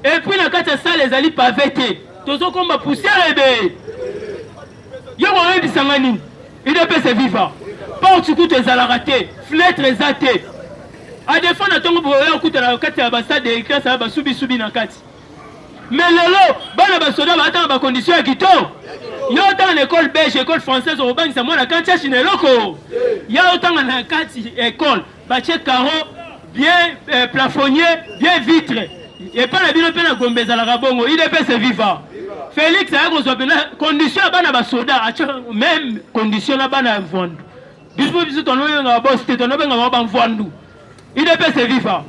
Et puis na kati ya salle ezali pavete. Tozo komba poussière ebe. Yo ko ebi sangani. IDPS viva. Porte kuto ezala raté, fenêtre ezate. A défendre na tongo boya kuta na kati ya basade de classe ba subi na kati. Mais lelo bana ba soda ba ta ba condition ya kito. Yo ta na école belge, école française au bank sa mwana kantia chineloko. Ya ta na kati école ba che carreau bien plafonnier, bien vitre. Et pas la bino pe na gombeza la rabongo, IDPS viva. Félix a ko bena condition bana ba soda, même condition na bana mvondo. Biso biso tono nga boss te tono benga ba mvondo. IDPS viva.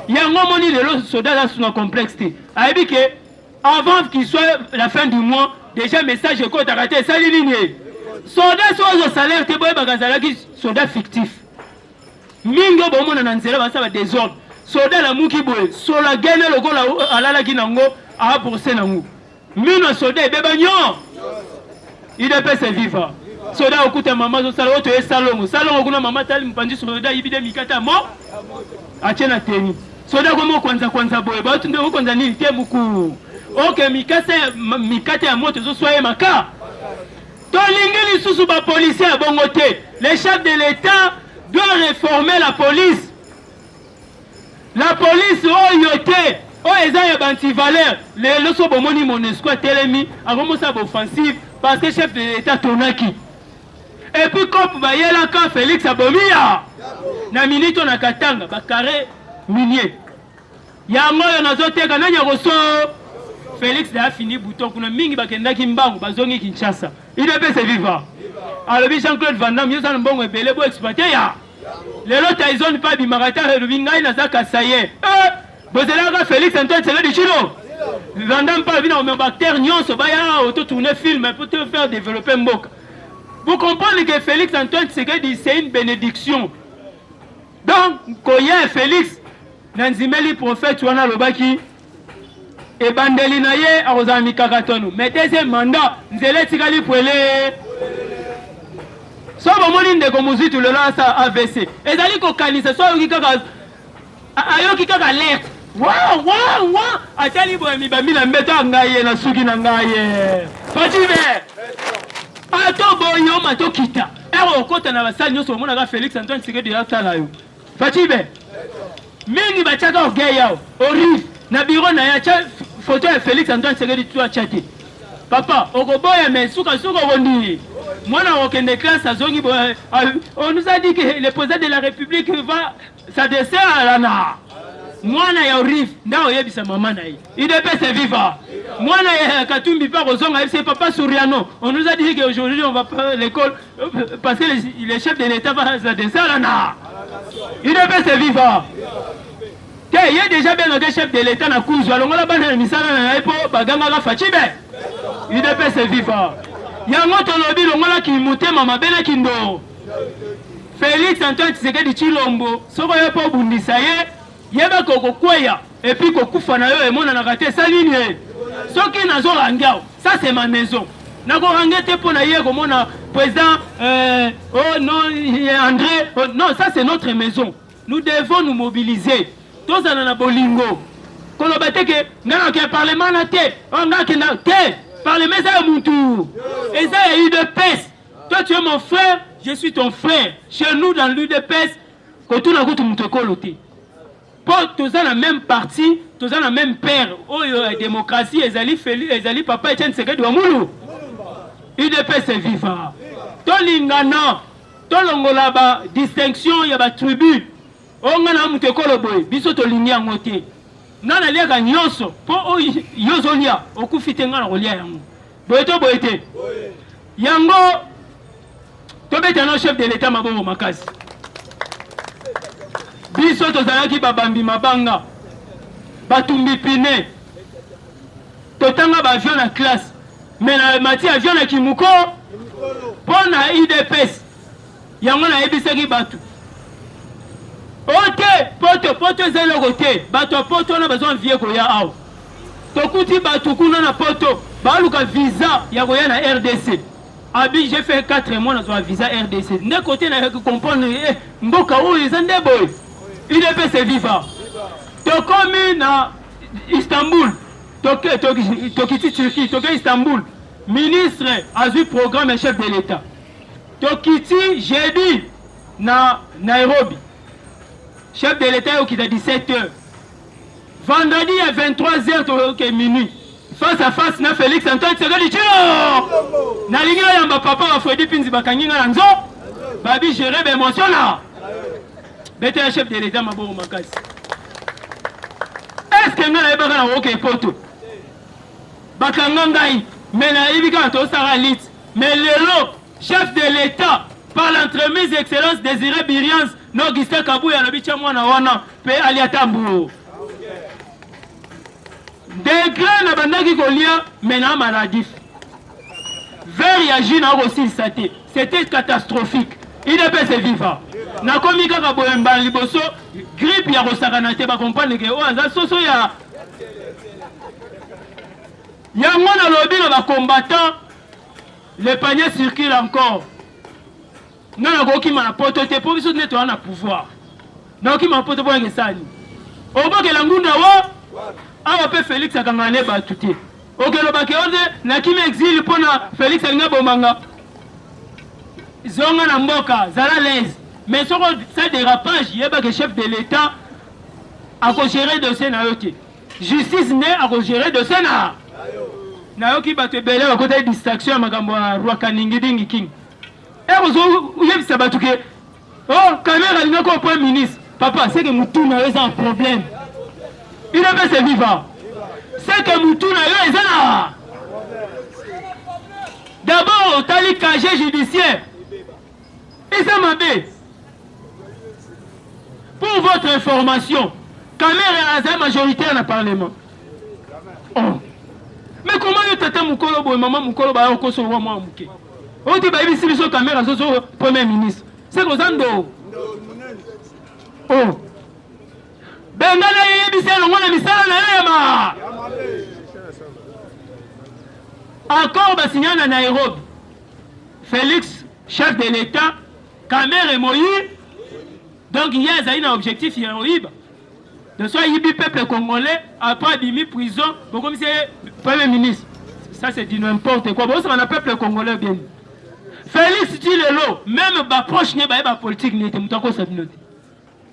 Yango moni le soda là sur un complexe. Aibi que avant qu'il soit la fin du mois, déjà message ko ta raté sali ligne. Soda so salaire te boy bagazala ki soda fictif. Mingo bomona na nzela ba sa désordre. Soda la muki boy, sola gene lokola alala ki nango a pour senango. Mino soda beba nyo. IDPS viva. Soda okuta mama zo sala oto salongo. Salongo kuna mama tali mpandi soda ibide mikata mo. Achena teni. soda komo kwanza boye batu ndio kwanza nini te muku OK mikate ya moto zo soye maka to lingeli susu ba policier à bongo te. Le chef de l'État doit réformer la police. La police oyote eza ya banti valeur le loso bomoni Monusco telemi akomo sa offensive parce que chef de l'État tonaki. Et puis comme bayela ka Félix Abomia na minito na Katanga ba carré minier yango yo nazoteka nanya koso Félix a fini bouton kuna mingi bakendaki mbangu bazongi Kinshasa IDP c'est vivant alors Jean-Claude Van Damme yo sana mbongo ebele bo exploiter ya lelo Tyson pa bimarata rubingai na zaka saye bozela Félix Antoine Tshisekedi Tshilombo Van Damme pa bina au bactère nyonso baya auto tourner film pour te faire développer mboka. Vous comprenez que Félix Antoine Tshisekedi c'est une bénédiction. Donc koye Félix nanzimeli prophète wana lobaki et bandeli na ye arozami kakatonu mais deuxième mandat nzele tikali pwele so bomoni ndeko muzitu lelo asa AVC ezali ko kanisa so ayoki kaka alerte wa atali bo mi bamila mbeto ngaye na suki na ngaye fajibe ato boyo matokita ero okota na basali nyoso bomona ka Félix Antoine Tshisekedi ya tala yo fajibe mingi bachaka orgueil yao orive na bureau na ya photo ya Félix Antoine Tshisekedi tu a chaté papa okoboya mais suka bondi mwana okende classe azongi on nous a dit que le président de la République va s'adresser à l'ANA mwana ya orive ndao yebisa mama na yi IDP c'est vivant mwana ya Katumbi pa kozonga c'est papa Souriano on nous a dit qu'aujourd'hui on va pas l'école parce que le chef de l'État va s'adresser à l'ANA IDP c'est vivant. Il y a déjà bien le chef de l'État na Kouzou. Alors on a pas de misala na epo baganga la fachibe. Il est c'est vivant. Il y a un autre lobby on a qui monte mama bela kindo. Félix Antoine Tshisekedi Tshilombo. Soko yepo bundisa ye yeba koko kwaya et puis kokufa na yo e mona na raté sa ligne. Soki nazo rangao. Ça c'est ma maison. Na ko rangete pour na ye ko mona président oh non André oh, non ça c'est notre maison. Nous devons nous mobiliser. Tous en a bolingo. Kolobate ke ngana ke parlement na te. On a ke na te. Parlement ça mutu. Et ça a eu de peste. Toi tu es mon frère, je suis ton frère. Chez nous dans l'UDPS, quand tout na ko mutu koloté. Pour tous en la même parti, tous en la même père. Oh démocratie, ezali papa Etienne Tshisekedi wa mulu. UDPS c'est vivant. Tolingana, tolongola ba distinction ya ba tribu. On a mutu koloboy, biso tolingi yango te. Nana liaka nyonso, po yozolia, okufite nga na kolia yango. Boyeto boyete. Yango, tobeta no chef de l'État mabongo makasi. Biso tozalaki babambi mabanga, batumbi pine, totanga ba avion na classe. Mais na mati avion na kimuko, po na IDPS, yango na ebisaki batu. Ok, poto zelo kote, bato poto na besoin vie ko ya aw. Tokuti batu kuna na poto, baluka visa ya ko ya na RDC. Abi j'ai fait 4 mois na visa RDC. Ne côté na comprendre mboka o izande boy. IDP c'est vivant. Tokomi na Istanbul. Tokiti Turquie, toke Istanbul. Ministre a vu programme et chef de l'État. Tokiti jeudi na Nairobi. Chef de l'État qui est à 17h. Vendredi à 23h, okay, minuit. Face à face, na Félix Antoine Tshisekedi Tshilombo. Na linga yamba papa wa Freddy Pinzi bakanginga na nzo. Babi géré l'émotion là. Bete le chef de l'État maboro makasi. Est-ce que nga na yeba na woke poto? Bakanga ngai, mais na yibika to sara lit. Mais lelo, chef de l'État par l'entremise excellence Désiré Birians Augustin Kabuya na bicha mwana wana pe aliatambu. Degré na bandaki kolia mena maladif. Vers yajina aussi saté. C'était catastrophique. Il est c'est vivant. Na komi kaka boyemba liboso grippe ya rosakana te ba comprendre que o aza soso ya mwana lobi na ba combattant le panier circule encore. Non, na koki ma poto te po biso neto na pouvoir. Na koki ma poto bo ngesani. obokela ngunda wo awa pe Félix akangane batu te okelo bakeoze na kimi exil pona Félix alinga bomanga zonga na mboka zala l'aise mais soko ça dérapage yeba que chef de l'état a gérer dossier na yote justice ne a gérer dossier na yoki bato ebele bakota distraction ya makambo ya roi kaningi dingi king ozo uyebisa bato ke oh caméra alinga ko premier ministre papa c'est que mutuna yo un problème il devait se vivre c'est que mutuna yo ezana d'abord tali casier judiciaire et ça m'a dit pour votre information caméra est majoritaire dans le parlement oh mais comment yo tata mukolo boy maman mukolo ba ko so wa moi muke on dit ba ibi sibiso caméra so premier ministre c'est que zando oh bengana yebisa longo na misala na yema accord ba signé na Nairobi Félix chef de l'état caméra et Moïse donc il y a un objectif héroïque de soit yibi peuple congolais après demi prison bon comme c'est premier ministre ça c'est du n'importe quoi bon ça on a peuple congolais bien Félix dit le lot même ba proche ne ba politique n'était mutako sa binote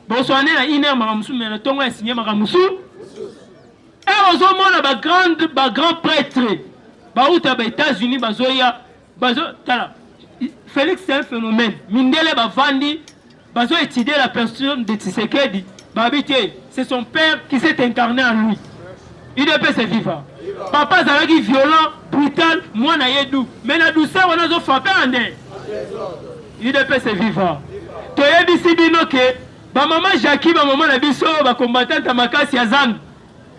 bon so ané na iner maramusu mais le tongo signé maramusu et aux hommes ba grand prêtre ba uta ba États-Unis bazoya bazo tala Félix c'est un phénomène mindele ba vandi bazo étudier la personne de Tshisekedi babité c'est son père qui s'est incarné en lui il peut se vivre papa zalaki violent brutal moi na yedu mais na douceur on a zo frappé ande il peut se vivre to yebisi bino ke ba maman Jackie ba maman na biso ba combattante makasi ya Zambie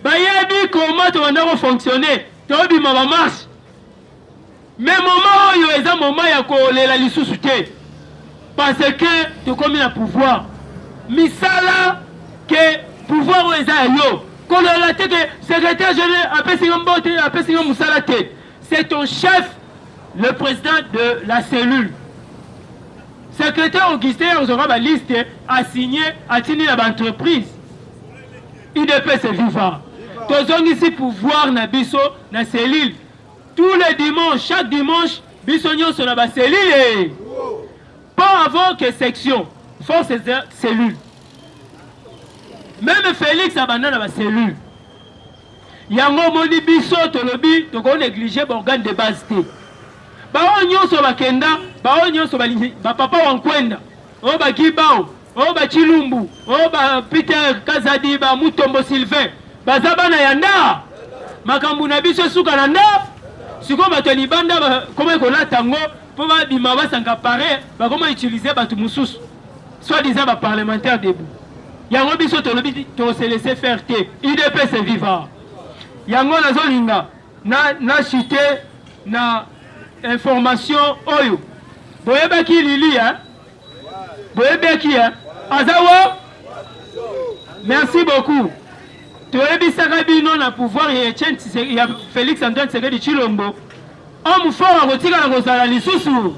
ba yebi comment to ndako fonctionner to bi mama marche mais moment yo eza moment ya ko lela lisusu te parce que tu comme le pouvoir misala que pouvoir eza yo ko lela te que secrétaire général après singa musala te c'est ton chef le président de la cellule secrétaire Augustin aura ba liste a signé a tini la entreprise il peut se vivre tozongi ici pouvoir na biso na cellule tous les dimanches chaque dimanche biso nyonso na ba cellule pas avant que section force cellule même Félix abandonne la cellule yango moni biso tolobi toko négliger organe de base te bao nyonso bakenda bao nyonso ba papa wankwenda o ba kibao o ba chilumbu o ba Peter Kazadi ba Mutombo Sylvain bazabana yanda makambu na biso suka na nda siko bato libanda comment ko tango pour ba bima basanga pare ba comment utiliser bato mususu soit disant ba parlementaire debout yango biso tolobi to se laisser faire te IDP se vivre yango nazolinga na cité na information oyo boyebaki lili hein boyebaki hein azawa merci beaucoup toyebisaka bino na pouvoir ya Félix Antoine Tshisekedi Tshilombo homme fort akotika na kozala lisusu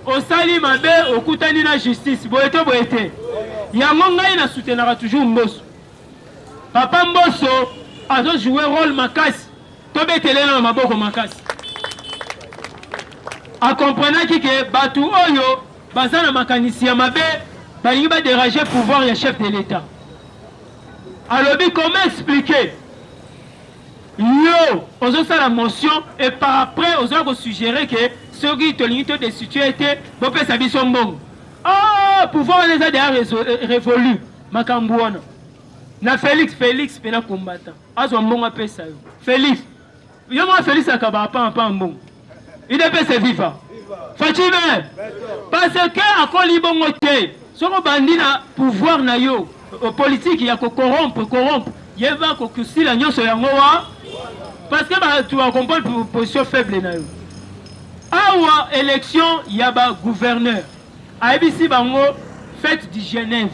osali mabe okutani na justice boyete boyete yango ngai na soutenaka toujours Mbosso papa Mbosso azo jouer rôle makasi tobetelela na maboko makasi akomprenaki ke batu oyo baza na makanisi ya mabe balingi badéranger pouvoir ya chef de l'état alobi comment expliquer yo ozosala motion et par après ozola kosuggérer ke soki tolingi to destituer te bopesa biso mbongo pouvoir wana eza deya révolu makambo wana na Félix pena combattant azwa mbongo apesa yo Félix yo mwa Félix akaba apampa mbongo il peut se vivre fatime parce que akoli bongo te soko bandi na pouvoir na yo politique ya ko corrompre yeba ko kusila nyonso yango wa parce que tu vas comprendre position faible na yo awa élection ya ba gouverneur ABC bango fête du Genève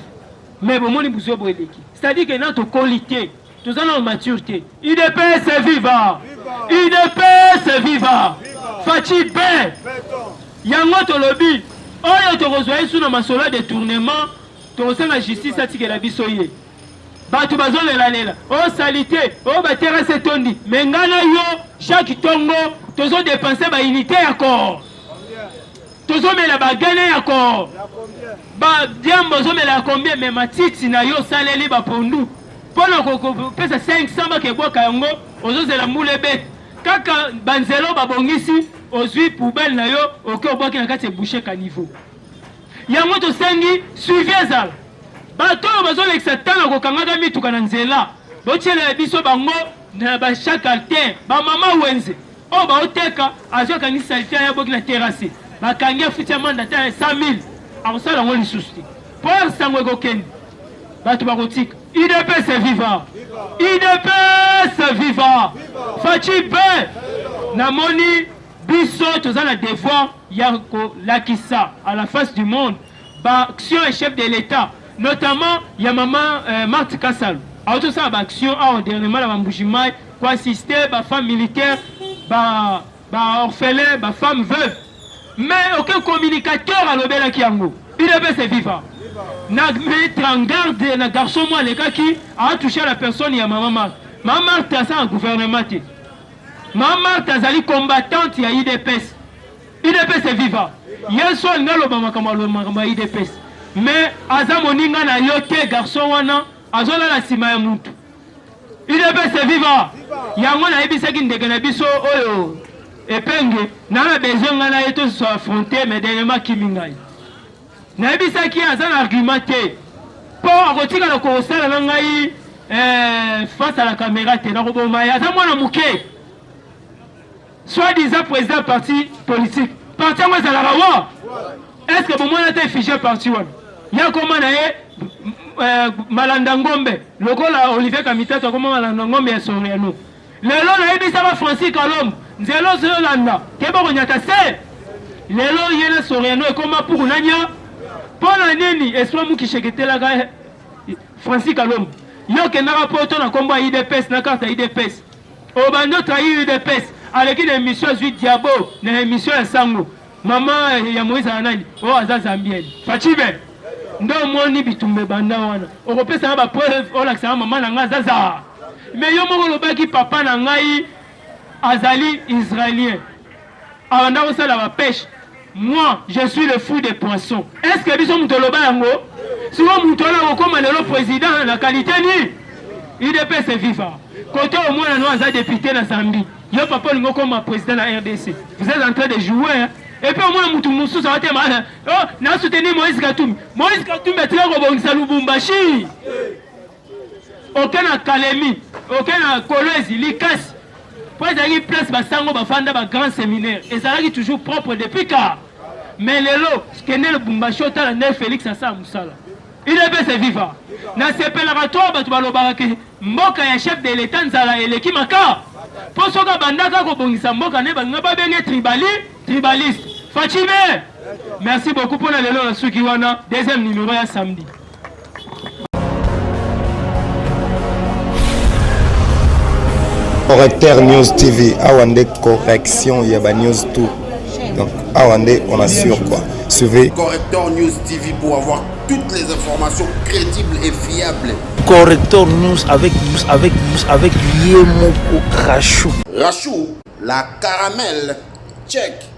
mais bomoni buzo boeleki c'est-à-dire que notre qualité tous en maturité il peut se vivre Fachi ben yango tolobi oyo tokozwa isu na masolo de tournement tokosenga justice atikela biso ye bato bazolela o salite o baterase tondi mais ngana yo chaque tongo tozo dépenser ba unité ya corps tozo mela ba gane ya corps ba diambo zo mela combien mais matiti na yo saleli ba pondu pona ko pesa 500 ba ke boka yango ozo zela mbule bet kaka banzelo babongisi ozwi poubelle na yo oke obwaki na kati boucher ka niveau yango to sengi suivi ezala bato bazolekisa tana kokangaka mituka na nzela botyela biso bango na chaque alter bamama wenze oyo baoteka azwi akangisi alter ya boki na terrasse bakangi afuti amanda ta 100 000 akosala yango lisusu te mpo sango ekokende bato bakotika UDPS viva UDPS viva faci be namoni biso toza na devoir ya kolakisa à la face du monde baaction et chef de l'état notamment ya maman Marthe Kassalo autosala baaction awa dernièrement na bambujimai koassiste bafemme militaire baorphelin bafemme veuve mais aucun communicateur alobelaki yango UDPS viva na mettre en garde na garçon moi alekaki atouché la personne ya maman Marthe. Maman Marthe aza na gouvernement te maman Marthe azali combattante ya UDPS UDPS viva yeso alinga aloba makambo ya UDPS mais aza moninga na yo te garçon wana azolala nsima ya mutu UDPS viva yango nayebisaki ndeke na biso oyo epenge nana besoin nga na ye toso affronte mais dernièrement kimi ngai nayebisaki aza na argument te mpo akotikala kosala na ngai face à la caméra te nakoboma ye aza mwana moke soi-disant président parti politique parti yango ezalaka wa est ce que bomwana te fige parti wana ya koma na ye malanda ngombe lokola Olivier Kamitatu akoma malanda ngombe ya Soriano lelo nayebisaka Francis Kalombo nzelo zolanda keba konyata se lelo ye na Soriano ekoma pour nanya mpona nini espoir mukisheketelaka Francis Kalombo yo kendaka poto na kombo ya UDPS na carte ya UDPS obando trahi UDPS aleki na émission azwi diabo na émission ya sango mama ya Moïse anani o aza zambienne facibe ndo omoni bitumba banda wana okopesa na bapreuve olakisaka mama na ngai azaza mais yo moko olobaki papa na ngai azali israélien abanda kosala bapêche moi je suis le fou des poissons est ce que biso moto oloba yango siko moto wana kokoma lelo président na qualité ni UDPS viva côté omwana no aza député na Zambie yo papa olingo koma président na RDC vous êtes en train de jouer hein? Et puis omwana mutu mosusu awatema oh na soutenir Moïse Katumbi atika kobongisa Lubumbashi aucun na Kalemi aucun na Kolwezi Likasi po ezalaki place basango bafanda bagrand séminaire ezalaki toujours propre depuis car mais lelo kende Lubumbashi otala nde Félix asala mosala UDPS viva na sepelaka to bato balobaka ke mboka ya chef de l'état nzala eleki maka mpo soki abandaka kobongisa mboka ne balinga babenge tribaliste Fatime merci beaucoup mpona lelo na suki wana deuxième numéro ya samedi Correcteur News TV, Awande correction, il y a news tout. Donc Awande, on assure quoi. Suivez Correcteur News TV pour avoir toutes les informations crédibles et fiables. Correcteur News avec Yemoko Rachou. Rachou, la caramel, check.